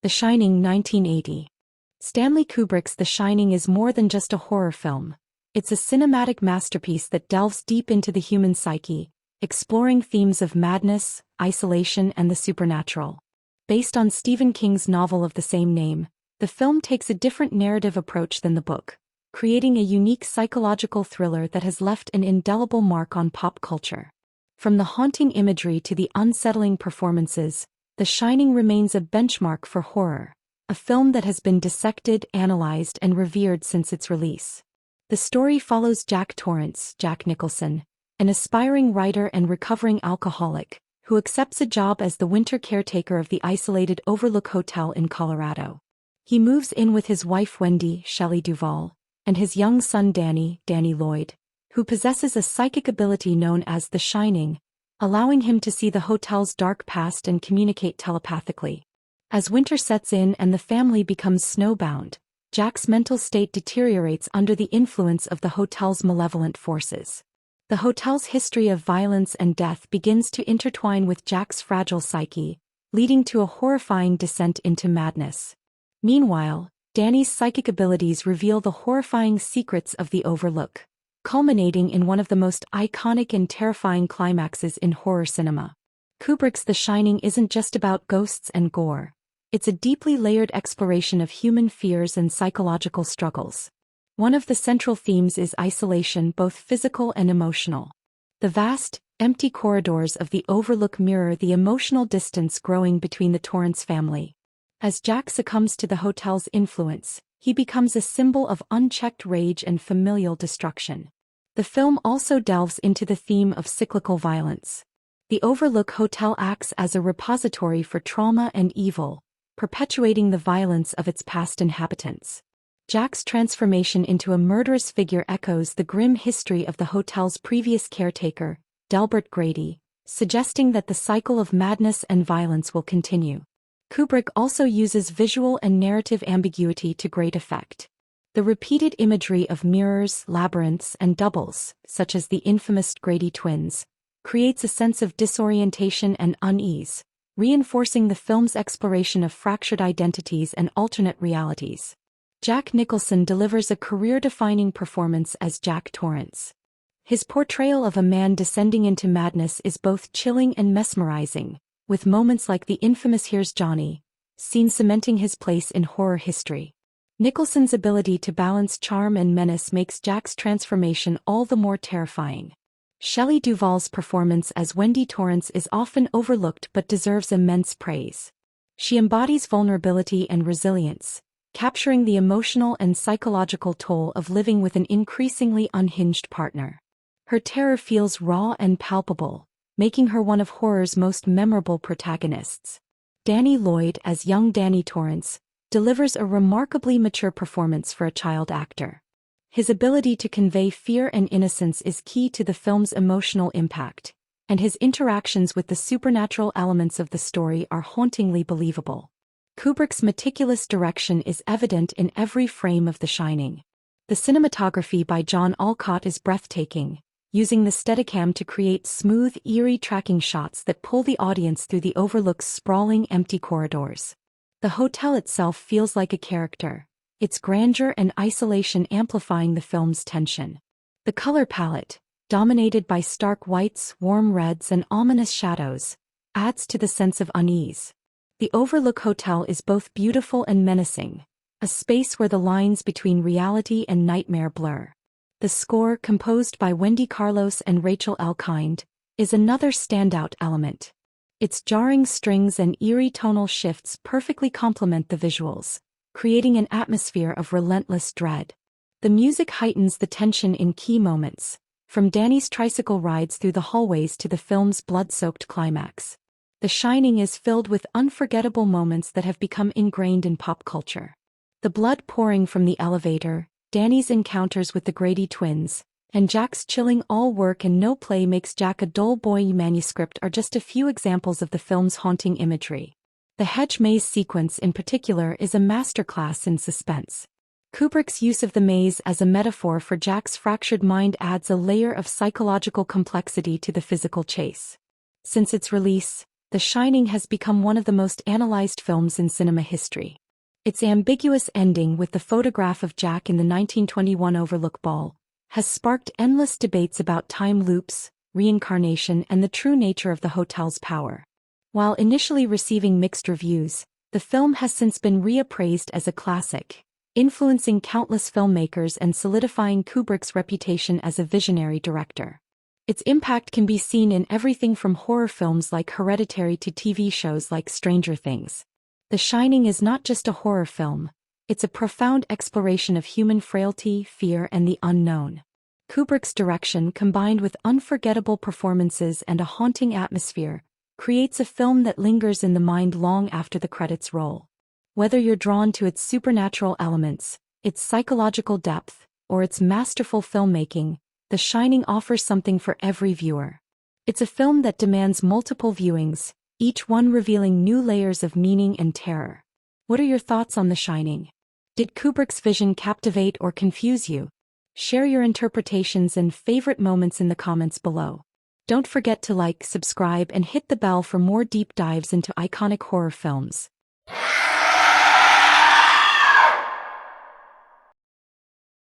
The Shining 1980. Stanley Kubrick's The Shining is more than just a horror film. It's a cinematic masterpiece that delves deep into the human psyche, exploring themes of madness, isolation, and the supernatural. Based on Stephen King's novel of the same name, the film takes a different narrative approach than the book, creating a unique psychological thriller that has left an indelible mark on pop culture. From the haunting imagery to the unsettling performances, The Shining remains a benchmark for horror, a film that has been dissected, analyzed, and revered since its release. The story follows Jack Nicholson, an aspiring writer and recovering alcoholic, who accepts a job as the winter caretaker of the isolated Overlook Hotel in Colorado. He moves in with his wife Wendy, Shelley Duvall, and his young son Danny Lloyd, who possesses a psychic ability known as the Shining, allowing him to see the hotel's dark past and communicate telepathically. As winter sets in and the family becomes snowbound, Jack's mental state deteriorates under the influence of the hotel's malevolent forces. The hotel's history of violence and death begins to intertwine with Jack's fragile psyche, leading to a horrifying descent into madness. Meanwhile, Danny's psychic abilities reveal the horrifying secrets of the Overlook, culminating in one of the most iconic and terrifying climaxes in horror cinema. Kubrick's The Shining isn't just about ghosts and gore. It's a deeply layered exploration of human fears and psychological struggles. One of the central themes is isolation, both physical and emotional. The vast, empty corridors of the Overlook mirror the emotional distance growing between the Torrance family. As Jack succumbs to the hotel's influence, he becomes a symbol of unchecked rage and familial destruction. The film also delves into the theme of cyclical violence. The Overlook Hotel acts as a repository for trauma and evil, perpetuating the violence of its past inhabitants. Jack's transformation into a murderous figure echoes the grim history of the hotel's previous caretaker, Delbert Grady, suggesting that the cycle of madness and violence will continue. Kubrick also uses visual and narrative ambiguity to great effect. The repeated imagery of mirrors, labyrinths, and doubles, such as the infamous Grady twins, creates a sense of disorientation and unease, reinforcing the film's exploration of fractured identities and alternate realities. Jack Nicholson delivers a career-defining performance as Jack Torrance. His portrayal of a man descending into madness is both chilling and mesmerizing, with moments like the infamous "Here's Johnny" scene cementing his place in horror history. Nicholson's ability to balance charm and menace makes Jack's transformation all the more terrifying. Shelley Duvall's performance as Wendy Torrance is often overlooked but deserves immense praise. She embodies vulnerability and resilience, capturing the emotional and psychological toll of living with an increasingly unhinged partner. Her terror feels raw and palpable, making her one of horror's most memorable protagonists. Danny Lloyd as young Danny Torrance delivers a remarkably mature performance for a child actor. His ability to convey fear and innocence is key to the film's emotional impact, and his interactions with the supernatural elements of the story are hauntingly believable. Kubrick's meticulous direction is evident in every frame of The Shining. The cinematography by John Alcott is breathtaking, using the Steadicam to create smooth, eerie tracking shots that pull the audience through the Overlook's sprawling, empty corridors. The hotel itself feels like a character, its grandeur and isolation amplifying the film's tension. The color palette, dominated by stark whites, warm reds, and ominous shadows, adds to the sense of unease. The Overlook Hotel is both beautiful and menacing, a space where the lines between reality and nightmare blur. The score, composed by Wendy Carlos and Rachel L. Kind, is another standout element. Its jarring strings and eerie tonal shifts perfectly complement the visuals, creating an atmosphere of relentless dread. The music heightens the tension in key moments, from Danny's tricycle rides through the hallways to the film's blood-soaked climax. The Shining is filled with unforgettable moments that have become ingrained in pop culture. The blood pouring from the elevator, Danny's encounters with the Grady twins, and Jack's chilling all work and no play makes Jack a dull boy manuscript are just a few examples of the film's haunting imagery. The hedge maze sequence in particular is a masterclass in suspense. Kubrick's use of the maze as a metaphor for Jack's fractured mind adds a layer of psychological complexity to the physical chase. Since its release, The Shining has become one of the most analyzed films in cinema history. Its ambiguous ending with the photograph of Jack in the 1921 Overlook Ball has sparked endless debates about time loops, reincarnation, and the true nature of the hotel's power. While initially receiving mixed reviews, the film has since been reappraised as a classic, influencing countless filmmakers and solidifying Kubrick's reputation as a visionary director. Its impact can be seen in everything from horror films like Hereditary to TV shows like Stranger Things. The Shining is not just a horror film, it's a profound exploration of human frailty, fear, and the unknown. Kubrick's direction, combined with unforgettable performances and a haunting atmosphere, creates a film that lingers in the mind long after the credits roll. Whether you're drawn to its supernatural elements, its psychological depth, or its masterful filmmaking, The Shining offers something for every viewer. It's a film that demands multiple viewings, each one revealing new layers of meaning and terror. What are your thoughts on The Shining? Did Kubrick's vision captivate or confuse you? Share your interpretations and favorite moments in the comments below. Don't forget to like, subscribe, and hit the bell for more deep dives into iconic horror films.